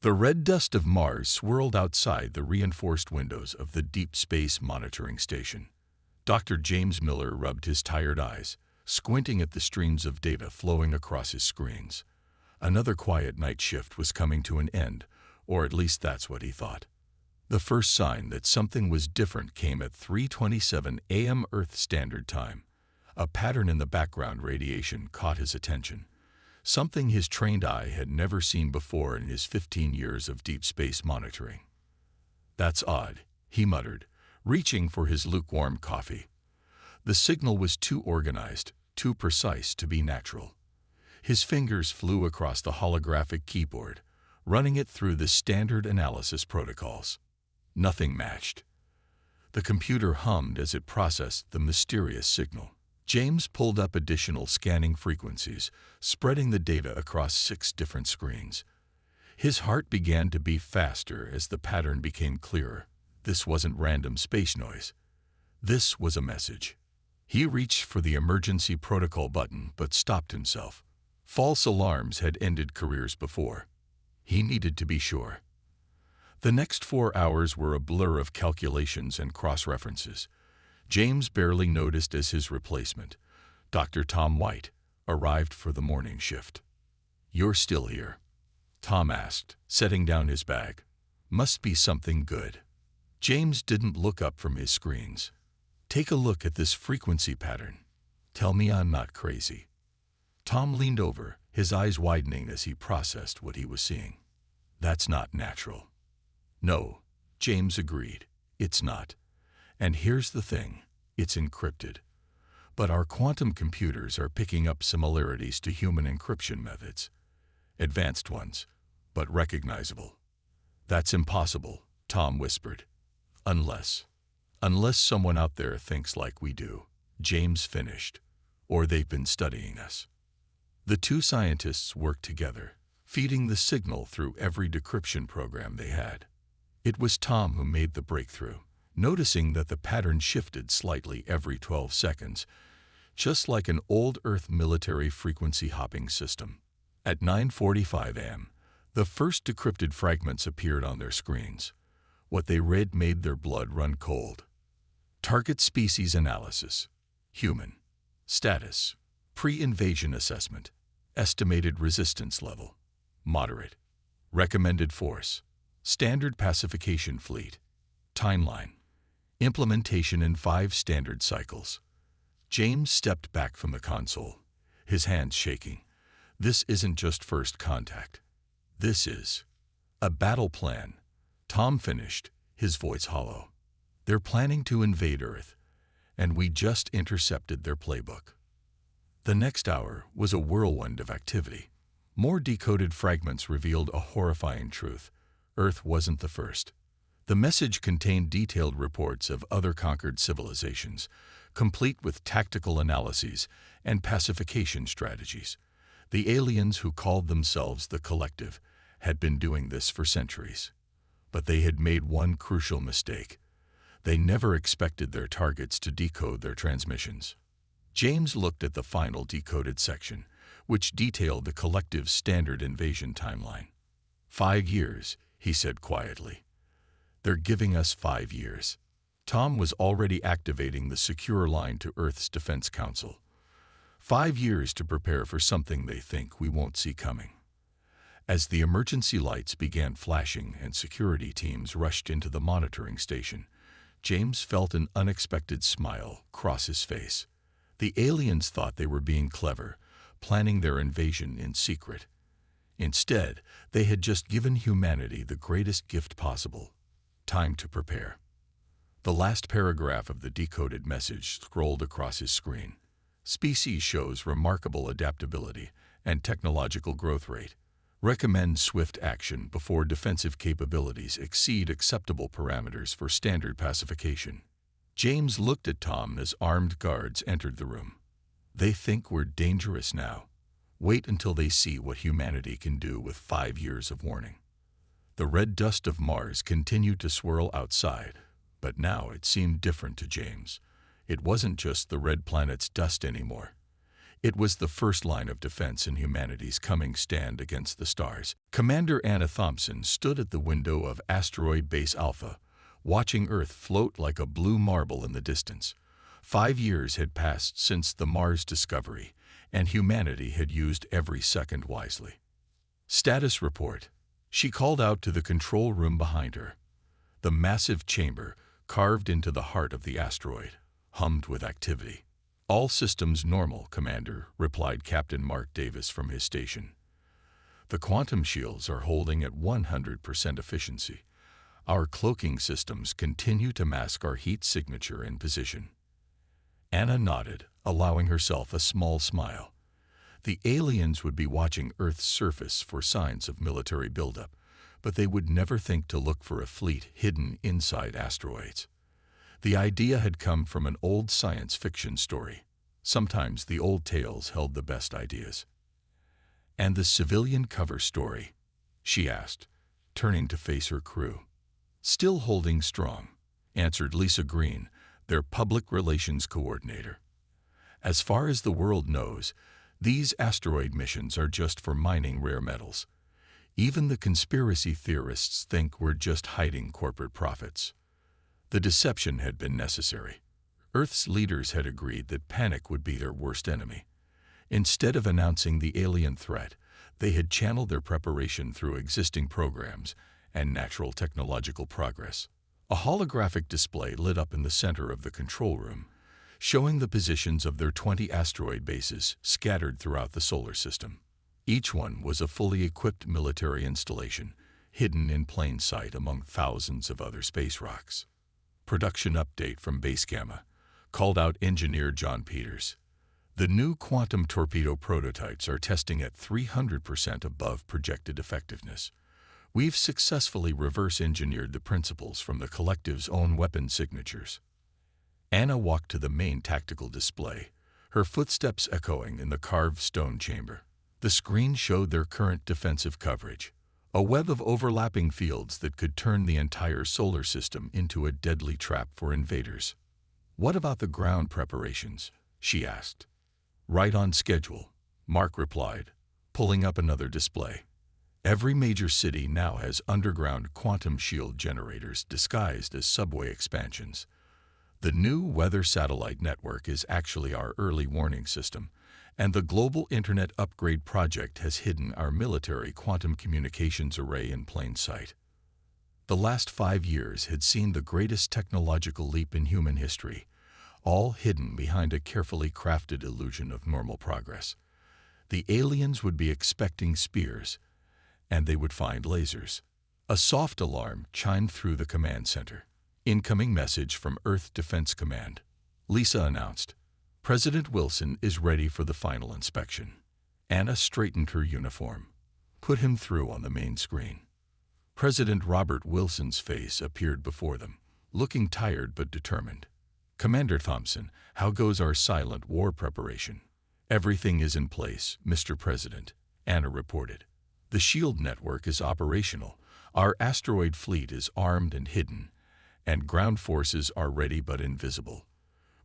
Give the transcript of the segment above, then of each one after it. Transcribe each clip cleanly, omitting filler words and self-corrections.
The red dust of Mars swirled outside the reinforced windows of the Deep Space Monitoring Station. Dr. James Miller rubbed his tired eyes, squinting at the streams of data flowing across his screens. Another quiet night shift was coming to an end, or at least that's what he thought. The first sign that something was different came at 3:27 a.m. Earth Standard Time. A pattern in the background radiation caught his attention, something his trained eye had never seen before in his 15 years of deep space monitoring. "That's odd," he muttered, reaching for his lukewarm coffee. The signal was too organized, too precise to be natural. His fingers flew across the holographic keyboard, running it through the standard analysis protocols. Nothing matched. The computer hummed as it processed the mysterious signal. James pulled up additional scanning frequencies, spreading the data across 6 different screens. His heart began to beat faster as the pattern became clearer. This wasn't random space noise. This was a message. He reached for the emergency protocol button but stopped himself. False alarms had ended careers before. He needed to be sure. The next 4 hours were a blur of calculations and cross-references. James barely noticed as his replacement, Dr. Tom White, arrived for the morning shift. "You're still here?" Tom asked, setting down his bag. "Must be something good." James didn't look up from his screens. "Take a look at this frequency pattern. Tell me I'm not crazy." Tom leaned over, his eyes widening as he processed what he was seeing. "That's not natural." "No," James agreed. "It's not. And here's the thing, it's encrypted. But our quantum computers are picking up similarities to human encryption methods. Advanced ones, but recognizable." "That's impossible," Tom whispered. Unless someone out there thinks like we do," James finished. "Or they've been studying us." The two scientists worked together, feeding the signal through every decryption program they had. It was Tom who made the breakthrough, noticing that the pattern shifted slightly every 12 seconds, just like an old Earth military frequency hopping system. At 9:45 a.m., the first decrypted fragments appeared on their screens. What they read made their blood run cold. Target species analysis. Human. Status. Pre-invasion assessment. Estimated resistance level. Moderate. Recommended force. Standard pacification fleet. Timeline. Implementation in 5 standard cycles. James stepped back from the console, his hands shaking. "This isn't just first contact. This is a battle plan," Tom finished, his voice hollow. "They're planning to invade Earth, and we just intercepted their playbook." The next hour was a whirlwind of activity. More decoded fragments revealed a horrifying truth. Earth wasn't the first. The message contained detailed reports of other conquered civilizations, complete with tactical analyses and pacification strategies. The aliens who called themselves the Collective had been doing this for centuries. But they had made one crucial mistake. They never expected their targets to decode their transmissions. James looked at the final decoded section, which detailed the Collective's standard invasion timeline. 5 years, he said quietly. "They're giving us 5 years." Tom was already activating the secure line to Earth's Defense Council. 5 years to prepare for something they think we won't see coming. As the emergency lights began flashing and security teams rushed into the monitoring station, James felt an unexpected smile cross his face. The aliens thought they were being clever, planning their invasion in secret. Instead, they had just given humanity the greatest gift possible: time to prepare. The last paragraph of the decoded message scrolled across his screen. "Species shows remarkable adaptability and technological growth rate. Recommend swift action before defensive capabilities exceed acceptable parameters for standard pacification." James looked at Tom as armed guards entered the room. "They think we're dangerous now. Wait until they see what humanity can do with 5 years of warning." The red dust of Mars continued to swirl outside, but now it seemed different to James. It wasn't just the red planet's dust anymore. It was the first line of defense in humanity's coming stand against the stars. Commander Anna Thompson stood at the window of Asteroid Base Alpha, watching Earth float like a blue marble in the distance. 5 years had passed since the Mars discovery, and humanity had used every second wisely. Status report. She called out to the control room behind her. The massive chamber, carved into the heart of the asteroid, hummed with activity. "All systems normal, Commander," replied Captain Mark Davis from his station. "The quantum shields are holding at 100% efficiency. Our cloaking systems continue to mask our heat signature and position." Anna nodded, allowing herself a small smile. The aliens would be watching Earth's surface for signs of military buildup, but they would never think to look for a fleet hidden inside asteroids. The idea had come from an old science fiction story. Sometimes the old tales held the best ideas. "And the civilian cover story?" she asked, turning to face her crew. "Still holding strong," answered Lisa Green, their public relations coordinator. "As far as the world knows, these asteroid missions are just for mining rare metals. Even the conspiracy theorists think we're just hiding corporate profits." The deception had been necessary. Earth's leaders had agreed that panic would be their worst enemy. Instead of announcing the alien threat, they had channeled their preparation through existing programs and natural technological progress. A holographic display lit up in the center of the control room, showing the positions of their 20 asteroid bases scattered throughout the solar system. Each one was a fully equipped military installation, hidden in plain sight among thousands of other space rocks. "Production update from Base Gamma," called out engineer John Peters. "The new quantum torpedo prototypes are testing at 300% above projected effectiveness. We've successfully reverse-engineered the principles from the collective's own weapon signatures." Anna walked to the main tactical display, her footsteps echoing in the carved stone chamber. The screen showed their current defensive coverage, a web of overlapping fields that could turn the entire solar system into a deadly trap for invaders. "What about the ground preparations?" she asked. "Right on schedule," Mark replied, pulling up another display. "Every major city now has underground quantum shield generators disguised as subway expansions. The new weather satellite network is actually our early warning system, and the Global Internet Upgrade Project has hidden our military quantum communications array in plain sight." The last 5 years had seen the greatest technological leap in human history, all hidden behind a carefully crafted illusion of normal progress. The aliens would be expecting spears, and they would find lasers. A soft alarm chimed through the command center. "Incoming message from Earth Defense Command," Lisa announced. "President Wilson is ready for the final inspection." Anna straightened her uniform. "Put him through on the main screen." President Robert Wilson's face appeared before them, looking tired but determined. "Commander Thompson, how goes our silent war preparation?" "Everything is in place, Mr. President," Anna reported. "The shield network is operational, our asteroid fleet is armed and hidden, and ground forces are ready but invisible.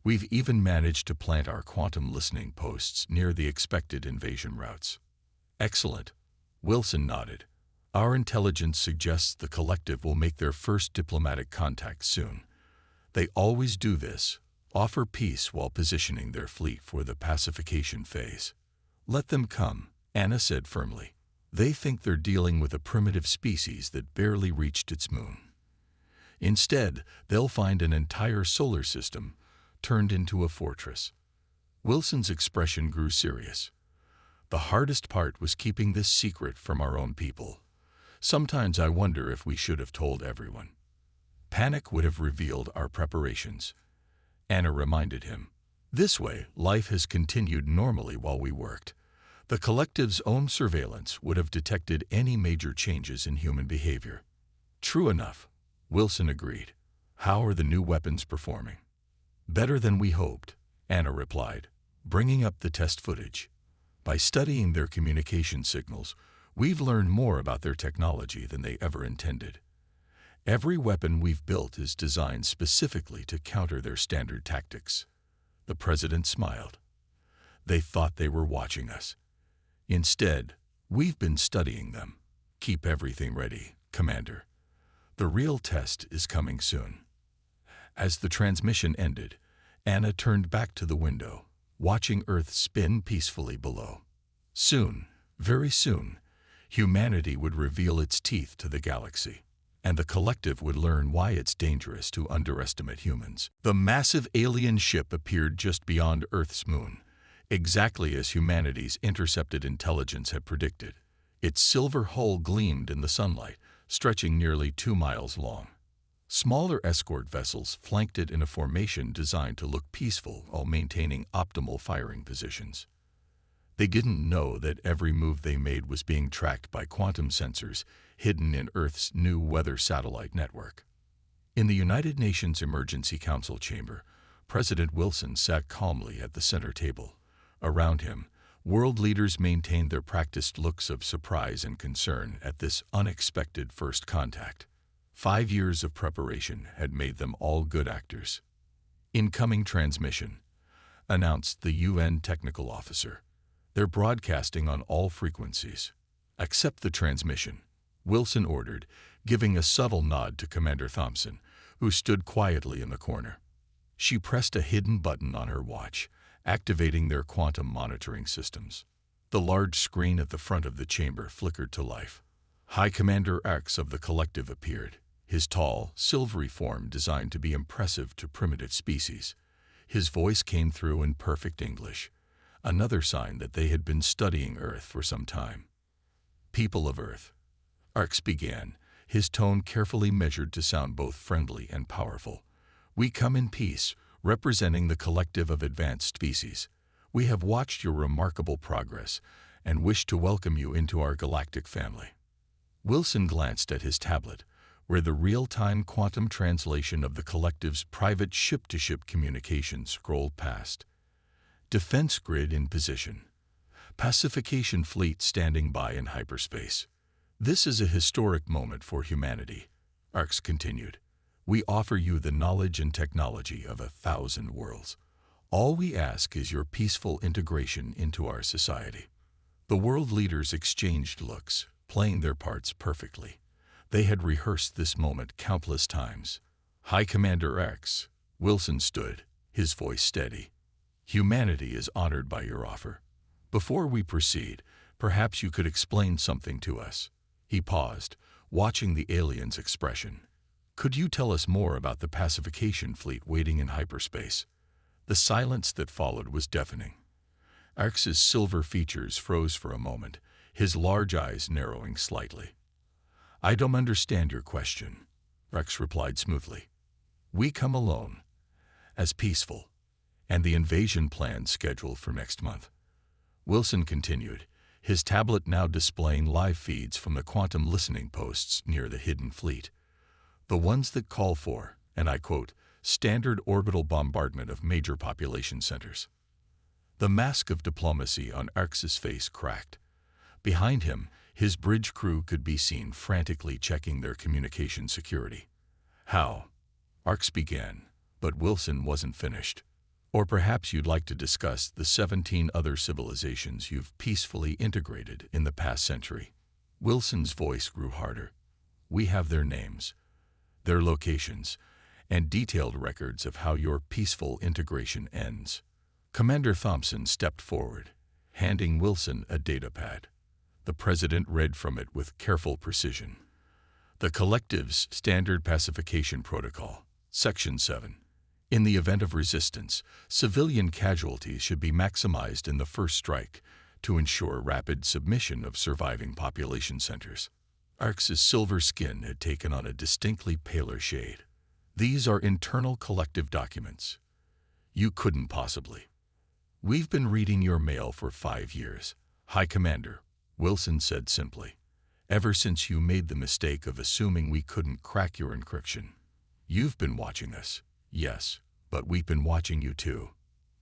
We've even managed to plant our quantum listening posts near the expected invasion routes." "Excellent," Wilson nodded. "Our intelligence suggests the collective will make their first diplomatic contact soon. They always do this, offer peace while positioning their fleet for the pacification phase." "Let them come," Anna said firmly. "They think they're dealing with a primitive species that barely reached its moon. Instead, they'll find an entire solar system turned into a fortress." Wilson's expression grew serious. "The hardest part was keeping this secret from our own people. Sometimes I wonder if we should have told everyone." "Panic would have revealed our preparations," Anna reminded him. "This way, life has continued normally while we worked. The collective's own surveillance would have detected any major changes in human behavior." "True enough," Wilson agreed. "How are the new weapons performing?" "Better than we hoped," Anna replied, bringing up the test footage. "By studying their communication signals, we've learned more about their technology than they ever intended. Every weapon we've built is designed specifically to counter their standard tactics." The president smiled. They thought they were watching us. Instead, we've been studying them. Keep everything ready, Commander. The real test is coming soon." As the transmission ended, Anna turned back to the window, watching Earth spin peacefully below. Soon, very soon, humanity would reveal its teeth to the galaxy, and the collective would learn why it's dangerous to underestimate humans. The massive alien ship appeared just beyond Earth's moon, exactly as humanity's intercepted intelligence had predicted. Its silver hull gleamed in the sunlight, stretching nearly 2 miles long. Smaller escort vessels flanked it in a formation designed to look peaceful while maintaining optimal firing positions. They didn't know that every move they made was being tracked by quantum sensors hidden in Earth's new weather satellite network. In the United Nations Emergency Council chamber, President Wilson sat calmly at the center table. Around him, world leaders maintained their practiced looks of surprise and concern at this unexpected first contact. 5 years of preparation had made them all good actors. "Incoming transmission," announced the UN technical officer. "They're broadcasting on all frequencies." "Accept the transmission," Wilson ordered, giving a subtle nod to Commander Thompson, who stood quietly in the corner. She pressed a hidden button on her watch, activating their quantum monitoring systems. The large screen at the front of the chamber flickered to life. High Commander Orcs of the collective appeared, his tall, silvery form designed to be impressive to primitive species. His voice came through in perfect English, another sign that they had been studying Earth for some time. "People of Earth," Orcs began, his tone carefully measured to sound both friendly and powerful. "We come in peace, representing the collective of advanced species. We have watched your remarkable progress and wish to welcome you into our galactic family." Wilson glanced at his tablet, where the real-time quantum translation of the collective's private ship-to-ship communication scrolled past. "Defense grid in position. Pacification fleet standing by in hyperspace. This is a historic moment for humanity," Orcs continued. "We offer you the knowledge and technology of 1,000 worlds. All we ask is your peaceful integration into our society." The world leaders exchanged looks, playing their parts perfectly. They had rehearsed this moment countless times. "High Commander Orcs," Wilson stood, his voice steady. "Humanity is honored by your offer. Before we proceed, perhaps you could explain something to us." He paused, watching the alien's expression. "Could you tell us more about the pacification fleet waiting in hyperspace?" The silence that followed was deafening. Orcs's silver features froze for a moment, his large eyes narrowing slightly. "I don't understand your question," Orcs replied smoothly. "We come alone, as peaceful, and the invasion plan scheduled for next month." Wilson continued, his tablet now displaying live feeds from the quantum listening posts near the hidden fleet. "The ones that call for," and I quote, "standard orbital bombardment of major population centers." The mask of diplomacy on Orcs's face cracked. Behind him, his bridge crew could be seen frantically checking their communication security. "How?" Orcs began, but Wilson wasn't finished. "Or perhaps you'd like to discuss the 17 other civilizations you've peacefully integrated in the past century." Wilson's voice grew harder. "We have their names, their locations, and detailed records of how your peaceful integration ends." Commander Thompson stepped forward, handing Wilson a datapad. The president read from it with careful precision. "The Collective's Standard Pacification Protocol, Section 7. In the event of resistance, civilian casualties should be maximized in the first strike to ensure rapid submission of surviving population centers." Orcs's silver skin had taken on a distinctly paler shade. "These are internal collective documents. You couldn't possibly." "We've been reading your mail for 5 years, High Commander," Wilson said simply. "Ever since you made the mistake of assuming we couldn't crack your encryption. You've been watching us, yes, but we've been watching you too.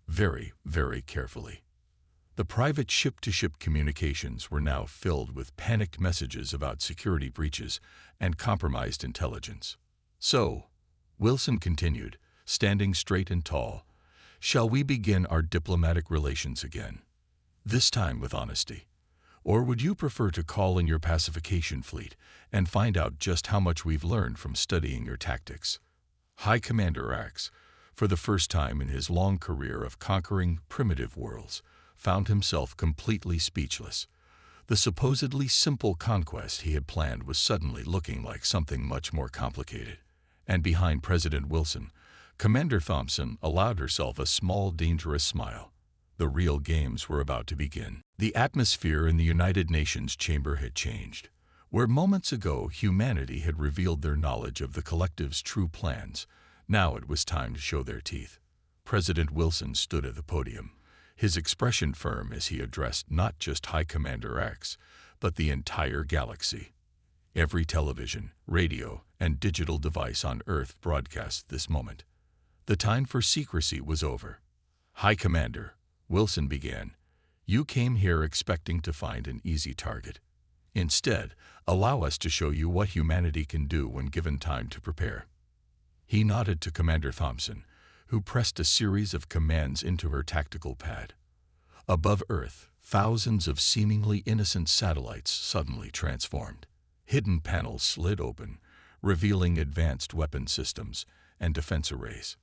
Very, very carefully." The private ship-to-ship communications were now filled with panicked messages about security breaches and compromised intelligence. "So," Wilson continued, standing straight and tall, Shall we begin our diplomatic relations again? This time with honesty. Or would you prefer to call in your pacification fleet and find out just how much we've learned from studying your tactics? High Commander Axe, for the first time in his long career of conquering primitive worlds, found himself completely speechless. The supposedly simple conquest he had planned was suddenly looking like something much more complicated. And behind President Wilson, Commander Thompson allowed herself a small, dangerous smile. The real games were about to begin. The atmosphere in the United Nations chamber had changed. Where moments ago humanity had revealed their knowledge of the collective's true plans, now it was time to show their teeth. President Wilson stood at the podium, his expression firm as he addressed not just High Commander X, but the entire galaxy. Every television, radio, and digital device on Earth broadcast this moment. The time for secrecy was over. High Commander, Wilson began, you came here expecting to find an easy target. Instead, allow us to show you what humanity can do when given time to prepare. He nodded to Commander Thompson, who pressed a series of commands into her tactical pad. Above Earth, thousands of seemingly innocent satellites suddenly transformed. Hidden panels slid open, revealing advanced weapon systems and defense arrays.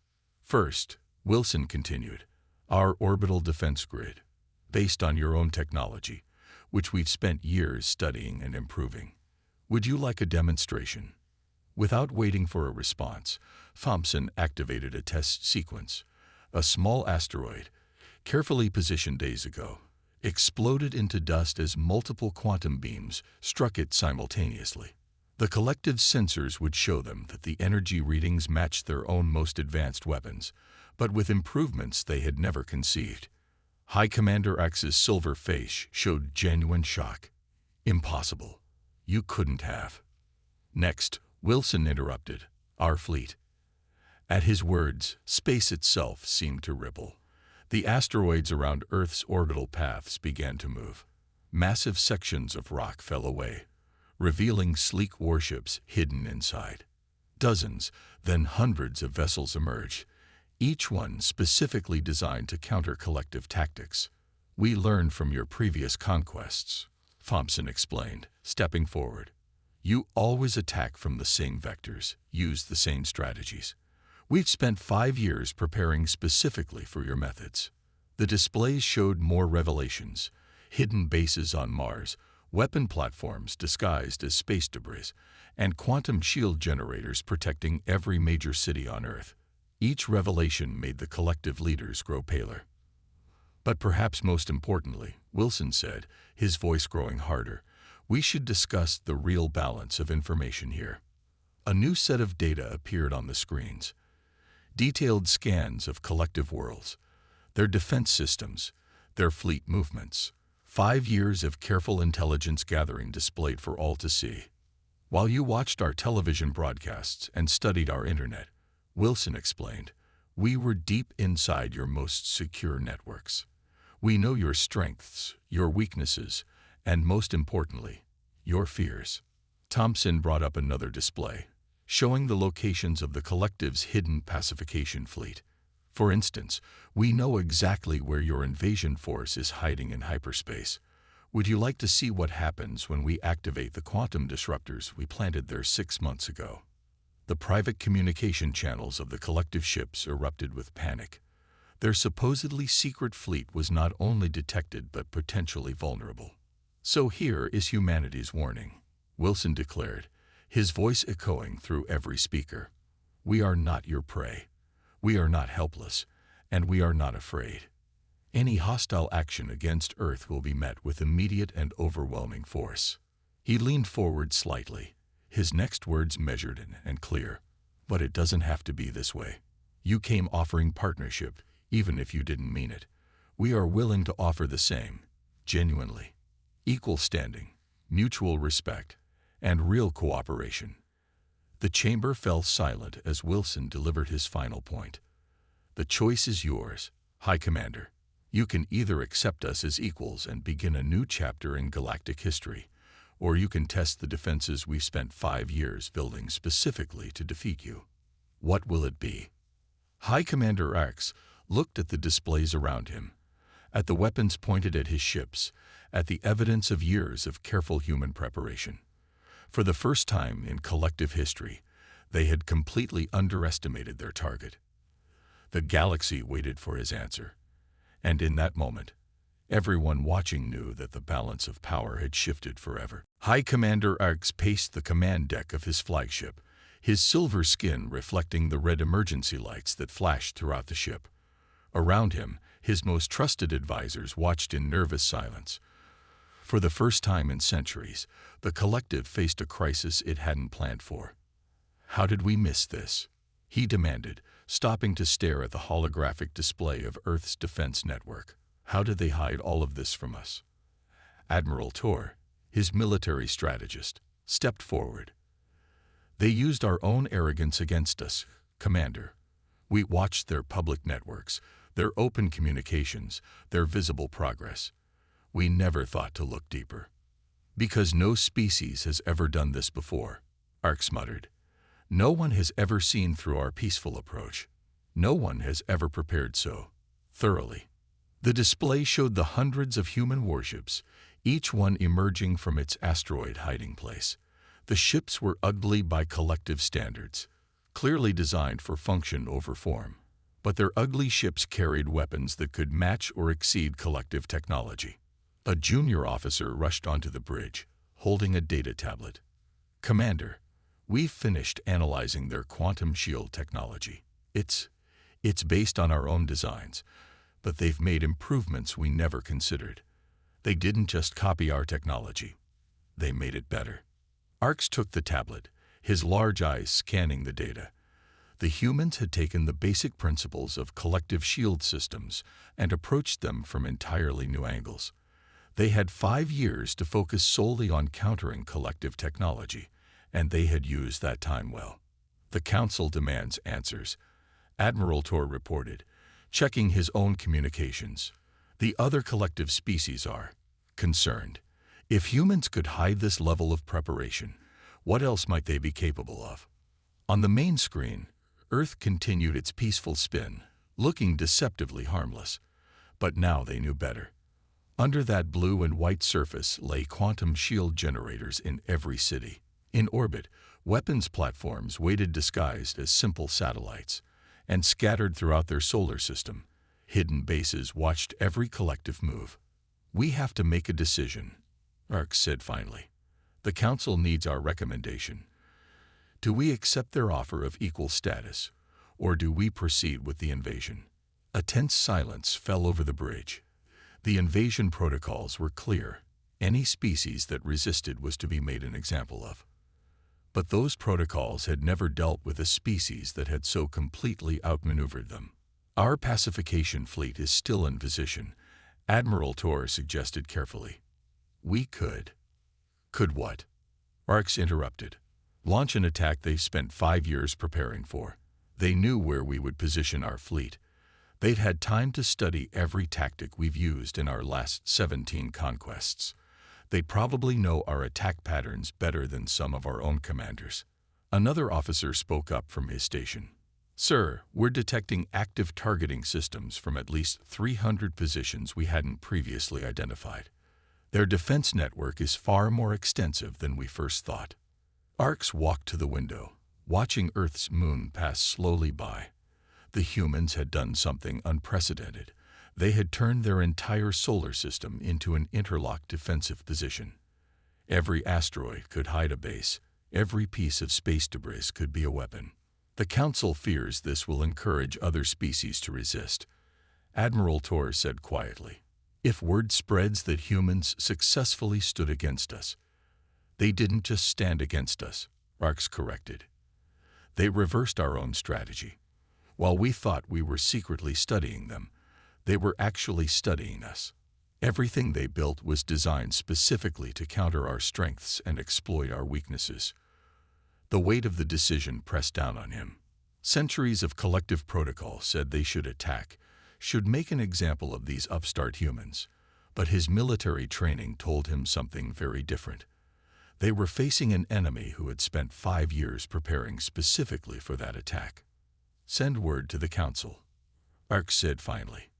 First, Wilson continued, our orbital defense grid, based on your own technology, which we've spent years studying and improving. Would you like a demonstration? Without waiting for a response, Thompson activated a test sequence. A small asteroid, carefully positioned days ago, exploded into dust as multiple quantum beams struck it simultaneously. The collective sensors would show them that the energy readings matched their own most advanced weapons, but with improvements they had never conceived. High Commander X's silver face showed genuine shock. Impossible. You couldn't have. Next, Wilson interrupted, our fleet. At his words, space itself seemed to ripple. The asteroids around Earth's orbital paths began to move. Massive sections of rock fell away, revealing sleek warships hidden inside. Dozens, then hundreds of vessels emerged, each one specifically designed to counter collective tactics. We learned from your previous conquests, Thompson explained, stepping forward. You always attack from the same vectors, use the same strategies. We've spent 5 years preparing specifically for your methods. The displays showed more revelations, hidden bases on Mars, weapon platforms disguised as space debris, and quantum shield generators protecting every major city on Earth. Each revelation made the collective leaders grow paler. But perhaps most importantly, Wilson said, his voice growing harder, we should discuss the real balance of information here. A new set of data appeared on the screens. Detailed scans of collective worlds, their defense systems, their fleet movements. 5 years of careful intelligence gathering displayed for all to see. While you watched our television broadcasts and studied our internet, Wilson explained, we were deep inside your most secure networks. We know your strengths, your weaknesses, and most importantly, your fears. Thompson brought up another display, showing the locations of the collective's hidden pacification fleet. For instance, we know exactly where your invasion force is hiding in hyperspace. Would you like to see what happens when we activate the quantum disruptors we planted there 6 months ago? The private communication channels of the collective ships erupted with panic. Their supposedly secret fleet was not only detected but potentially vulnerable. So here is humanity's warning, Wilson declared, his voice echoing through every speaker. We are not your prey. We are not helpless, and we are not afraid. Any hostile action against Earth will be met with immediate and overwhelming force. He leaned forward slightly, his next words measured and clear. But it doesn't have to be this way. You came offering partnership, even if you didn't mean it. We are willing to offer the same, genuinely. Equal standing, mutual respect, and real cooperation. The chamber fell silent as Wilson delivered his final point. The choice is yours, High Commander. You can either accept us as equals and begin a new chapter in galactic history, or you can test the defenses we've spent 5 years building specifically to defeat you. What will it be? High Commander X looked at the displays around him, at the weapons pointed at his ships, at the evidence of years of careful human preparation. For the first time in collective history, they had completely underestimated their target. The galaxy waited for his answer, and in that moment, everyone watching knew that the balance of power had shifted forever. High Commander Orcs paced the command deck of his flagship, his silver skin reflecting the red emergency lights that flashed throughout the ship. Around him, his most trusted advisors watched in nervous silence. For the first time in centuries, the collective faced a crisis it hadn't planned for. "How did we miss this?" he demanded, stopping to stare at the holographic display of Earth's defense network. "How did they hide all of this from us?" Admiral Tor, his military strategist, stepped forward. "They used our own arrogance against us, Commander. We watched their public networks, their open communications, their visible progress. We never thought to look deeper. Because no species has ever done this before," Orcs muttered. "No one has ever seen through our peaceful approach. No one has ever prepared so thoroughly." The display showed the hundreds of human warships, each one emerging from its asteroid hiding place. The ships were ugly by collective standards, clearly designed for function over form. But their ugly ships carried weapons that could match or exceed collective technology. A junior officer rushed onto the bridge, holding a data tablet. "Commander, we've finished analyzing their quantum shield technology. It's based on our own designs, but they've made improvements we never considered. They didn't just copy our technology. They made it better." Orcs took the tablet, his large eyes scanning the data. The humans had taken the basic principles of collective shield systems and approached them from entirely new angles. They had 5 years to focus solely on countering collective technology, and they had used that time well. "The Council demands answers," Admiral Tor reported, checking his own communications. "The other collective species are concerned. If humans could hide this level of preparation, what else might they be capable of?" On the main screen, Earth continued its peaceful spin, looking deceptively harmless. But now they knew better. Under that blue and white surface lay quantum shield generators in every city. In orbit, weapons platforms waited disguised as simple satellites, and scattered throughout their solar system, hidden bases watched every collective move. "We have to make a decision," Orcs said finally. "The Council needs our recommendation. Do we accept their offer of equal status, or do we proceed with the invasion?" A tense silence fell over the bridge. The invasion protocols were clear. Any species that resisted was to be made an example of. But those protocols had never dealt with a species that had so completely outmaneuvered them. "Our pacification fleet is still in position," Admiral Tor suggested carefully. "We could." "Could what?" Orcs interrupted. "Launch an attack they've spent 5 years preparing for. They knew where we would position our fleet. They'd had time to study every tactic we've used in our last 17 conquests. They probably know our attack patterns better than some of our own commanders." Another officer spoke up from his station. "Sir, we're detecting active targeting systems from at least 300 positions we hadn't previously identified. Their defense network is far more extensive than we first thought." Orcs walked to the window, watching Earth's moon pass slowly by. The humans had done something unprecedented. They had turned their entire solar system into an interlocked defensive position. Every asteroid could hide a base. Every piece of space debris could be a weapon. "The Council fears this will encourage other species to resist," Admiral Tor said quietly. "If word spreads that humans successfully stood against us." "They didn't just stand against us," Orcs corrected. "They reversed our own strategy. While we thought we were secretly studying them, they were actually studying us. Everything they built was designed specifically to counter our strengths and exploit our weaknesses." The weight of the decision pressed down on him. Centuries of collective protocol said they should attack, should make an example of these upstart humans. But his military training told him something very different. They were facing an enemy who had spent 5 years preparing specifically for that attack. "Send word to the Council," Ark said finally.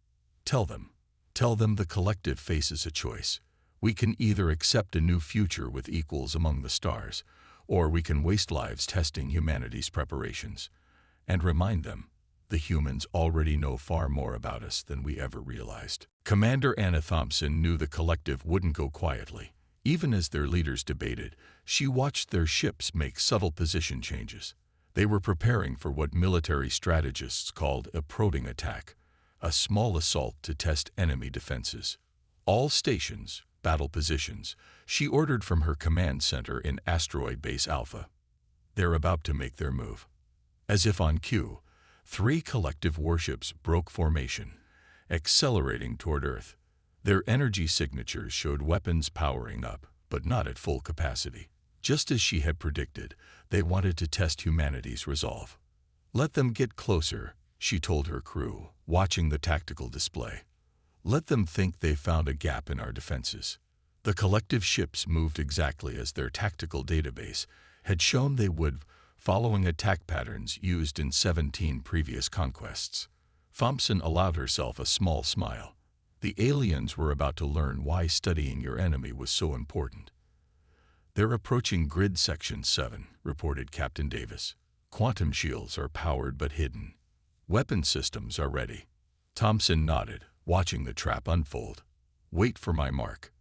Tell them. Tell them the collective faces a choice. We can either accept a new future with equals among the stars, or we can waste lives testing humanity's preparations. And remind them, the humans already know far more about us than we ever realized. Commander Anna Thompson knew the collective wouldn't go quietly. Even as their leaders debated, she watched their ships make subtle position changes. They were preparing for what military strategists called a probing attack, a small assault to test enemy defenses. All stations, battle positions, she ordered from her command center in Asteroid Base Alpha. They're about to make their move. As if on cue, 3 collective warships broke formation, accelerating toward Earth. Their energy signatures showed weapons powering up, but not at full capacity. Just as she had predicted, they wanted to test humanity's resolve. Let them get closer, she told her crew, watching the tactical display. Let them think they found a gap in our defenses. The collective ships moved exactly as their tactical database had shown they would, following attack patterns used in 17 previous conquests. Thompson allowed herself a small smile. The aliens were about to learn why studying your enemy was so important. They're approaching Grid Section 7, reported Captain Davis. Quantum shields are powered but hidden. Weapon systems are ready. Thompson nodded, watching the trap unfold. Wait for my mark.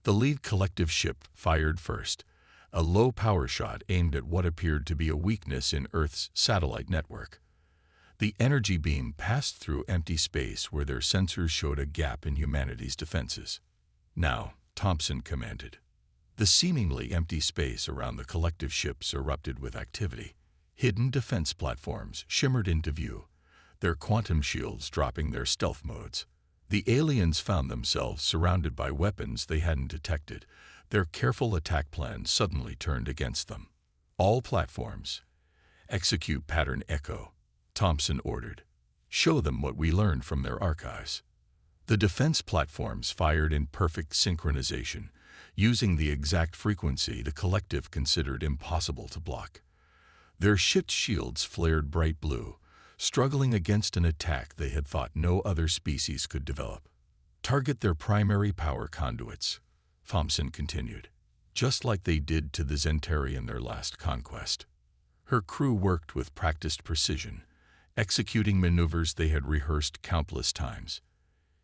The lead collective ship fired first, a low-power shot aimed at what appeared to be a weakness in Earth's satellite network. The energy beam passed through empty space where their sensors showed a gap in humanity's defenses. Now, Thompson commanded. The seemingly empty space around the collective ships erupted with activity. Hidden defense platforms shimmered into view, their quantum shields dropping their stealth modes. The aliens found themselves surrounded by weapons they hadn't detected. Their careful attack plan suddenly turned against them. All platforms, execute pattern echo, Thompson ordered. Show them what we learned from their archives. The defense platforms fired in perfect synchronization, using the exact frequency the collective considered impossible to block. Their ship's shields flared bright blue, struggling against an attack they had thought no other species could develop. Target their primary power conduits, Thompson continued, just like they did to the Zentari in their last conquest. Her crew worked with practiced precision, executing maneuvers they had rehearsed countless times.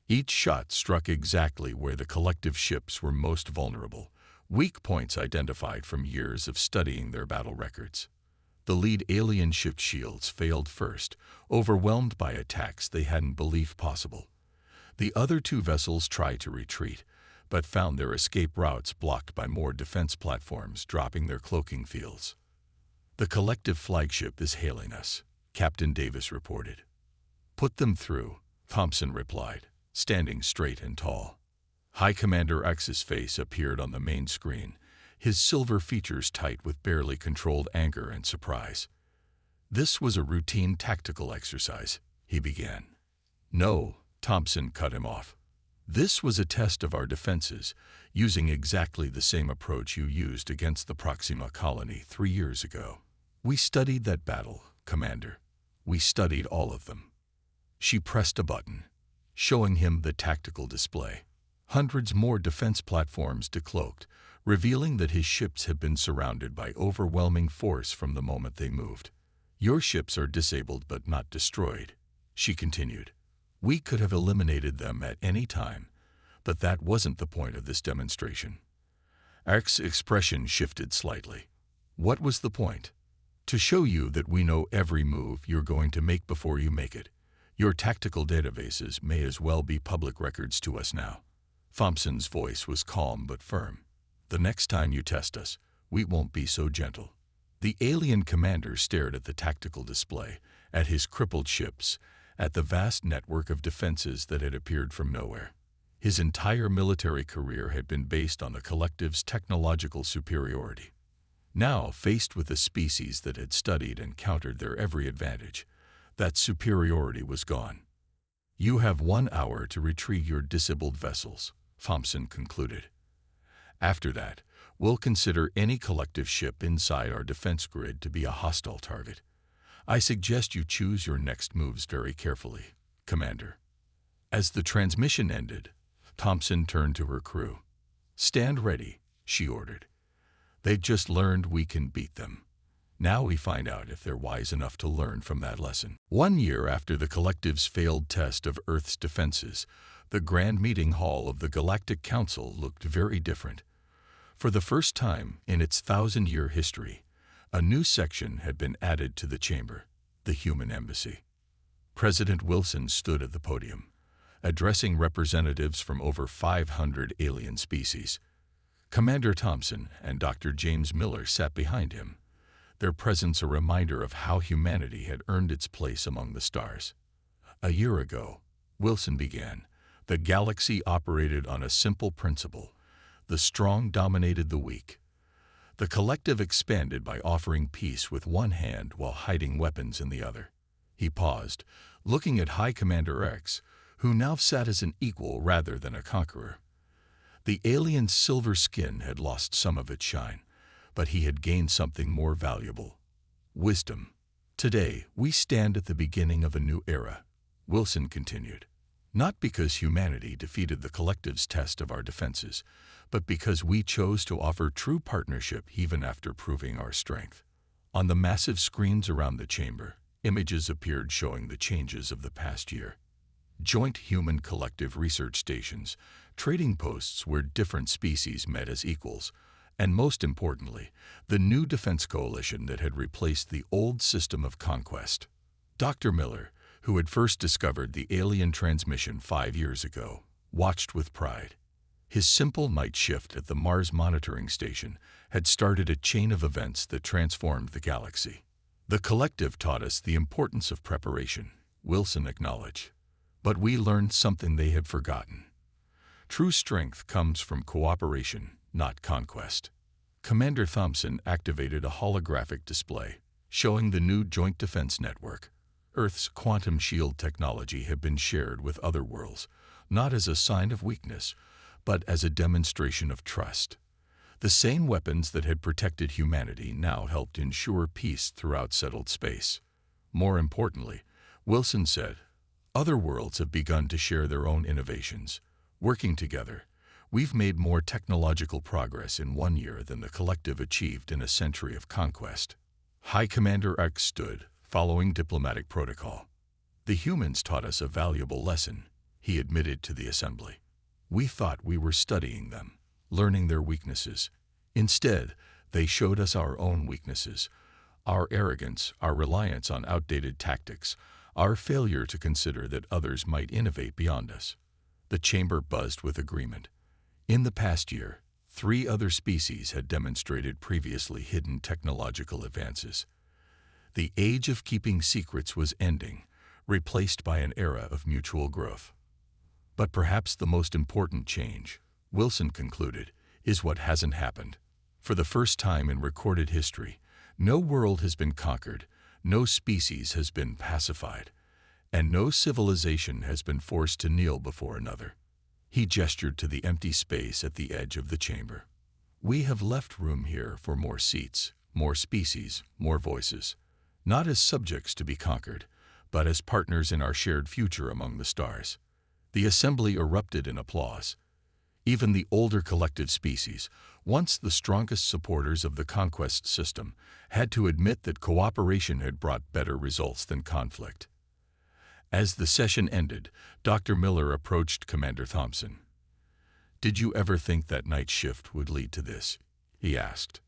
Each shot struck exactly where the collective ships were most vulnerable, weak points identified from years of studying their battle records. The lead alien ship's shields failed first, overwhelmed by attacks they hadn't believed possible. The other 2 vessels tried to retreat, but found their escape routes blocked by more defense platforms dropping their cloaking fields. The collective flagship is hailing us, Captain Davis reported. Put them through, Thompson replied, standing straight and tall. High Commander X's face appeared on the main screen, his silver features tight with barely controlled anger and surprise. This was a routine tactical exercise, he began. No, Thompson cut him off. This was a test of our defenses, using exactly the same approach you used against the Proxima colony 3 years ago. We studied that battle, Commander. We studied all of them. She pressed a button, showing him the tactical display. Hundreds more defense platforms decloaked, revealing that his ships had been surrounded by overwhelming force from the moment they moved. Your ships are disabled but not destroyed, she continued. We could have eliminated them at any time, but that wasn't the point of this demonstration. Ark's expression shifted slightly. What was the point? To show you that we know every move you're going to make before you make it. Your tactical databases may as well be public records to us now. Thompson's voice was calm but firm. The next time you test us, we won't be so gentle. The alien commander stared at the tactical display, at his crippled ships, at the vast network of defenses that had appeared from nowhere. His entire military career had been based on the collective's technological superiority. Now, faced with a species that had studied and countered their every advantage, that superiority was gone. You have 1 hour to retrieve your disabled vessels, Thompson concluded. After that, we'll consider any collective ship inside our defense grid to be a hostile target. I suggest you choose your next moves very carefully. Commander. As the transmission ended, Thompson turned to her crew. "Stand ready," she ordered. "They've just learned we can beat them. Now we find out if they're wise enough to learn from that lesson." 1 year after the Collective's failed test of Earth's defenses, the Grand Meeting Hall of the Galactic Council looked very different. For the first time in its 1,000-year history, a new section had been added to the chamber, the Human Embassy. President Wilson stood at the podium, addressing representatives from over 500 alien species. Commander Thompson and Dr. James Miller sat behind him, their presence a reminder of how humanity had earned its place among the stars. "A year ago," Wilson began, "the galaxy operated on a simple principle. The strong dominated the weak. The Collective expanded by offering peace with one hand while hiding weapons in the other." He paused, looking at High Commander X, who now sat as an equal rather than a conqueror. The alien's silver skin had lost some of its shine, but he had gained something more valuable: wisdom. "Today, we stand at the beginning of a new era," Wilson continued. "Not because humanity defeated the Collective's test of our defenses, but because we chose to offer true partnership even after proving our strength." On the massive screens around the chamber, images appeared showing the changes of the past year. Joint human collective research stations, trading posts where different species met as equals, and most importantly, the new defense coalition that had replaced the old system of conquest. Dr. Miller, who had first discovered the alien transmission 5 years ago, watched with pride. His simple night shift at the Mars monitoring station had started a chain of events that transformed the galaxy. "The Collective taught us the importance of preparation," Wilson acknowledged. "But we learned something they had forgotten. True strength comes from cooperation, not conquest." Commander Thompson activated a holographic display, showing the new Joint Defense Network. Earth's quantum shield technology had been shared with other worlds, not as a sign of weakness, but as a demonstration of trust. The same weapons that had protected humanity now helped ensure peace throughout settled space. More importantly, Wilson said, "Other worlds have begun to share their own innovations. Working together, we've made more technological progress in 1 year than the Collective achieved in a century of conquest." High Commander X stood, following diplomatic protocol. "The humans taught us a valuable lesson," he admitted to the assembly. "We thought we were studying them, learning their weaknesses. Instead, they showed us our own weaknesses, our arrogance, our reliance on outdated tactics, our failure to consider that others might innovate beyond us." The chamber buzzed with agreement. In the past year, 3 other species had demonstrated previously hidden technological advances. The age of keeping secrets was ending, replaced by an era of mutual growth. But perhaps the most important change, Wilson concluded, is what hasn't happened. For the first time in recorded history, no world has been conquered, no species has been pacified, and no civilization has been forced to kneel before another. He gestured to the empty space at the edge of the chamber. "We have left room here for more seats, more species, more voices, not as subjects to be conquered, but as partners in our shared future among the stars." The assembly erupted in applause. Even the older collective species, once the strongest supporters of the conquest system, had to admit that cooperation had brought better results than conflict. As the session ended, Dr. Miller approached Commander Thompson. "Did you ever think that night shift would lead to this?" he asked.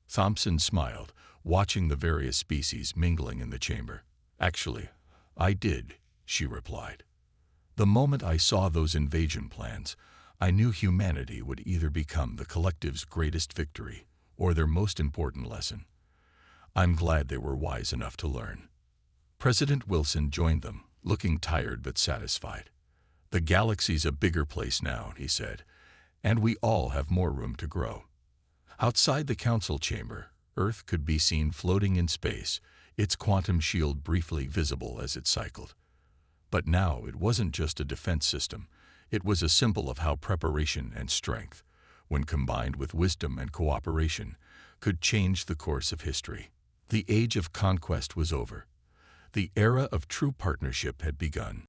Thompson smiled, watching the various species mingling in the chamber. "Actually, I did," she replied. "The moment I saw those invasion plans, I knew humanity would either become the Collective's greatest victory or their most important lesson. I'm glad they were wise enough to learn." President Wilson joined them, looking tired but satisfied. "The galaxy's a bigger place now," he said, "and we all have more room to grow." Outside the council chamber, Earth could be seen floating in space, its quantum shield briefly visible as it cycled. But now it wasn't just a defense system. It was a symbol of how preparation and strength, when combined with wisdom and cooperation, could change the course of history. The age of conquest was over. The era of true partnership had begun.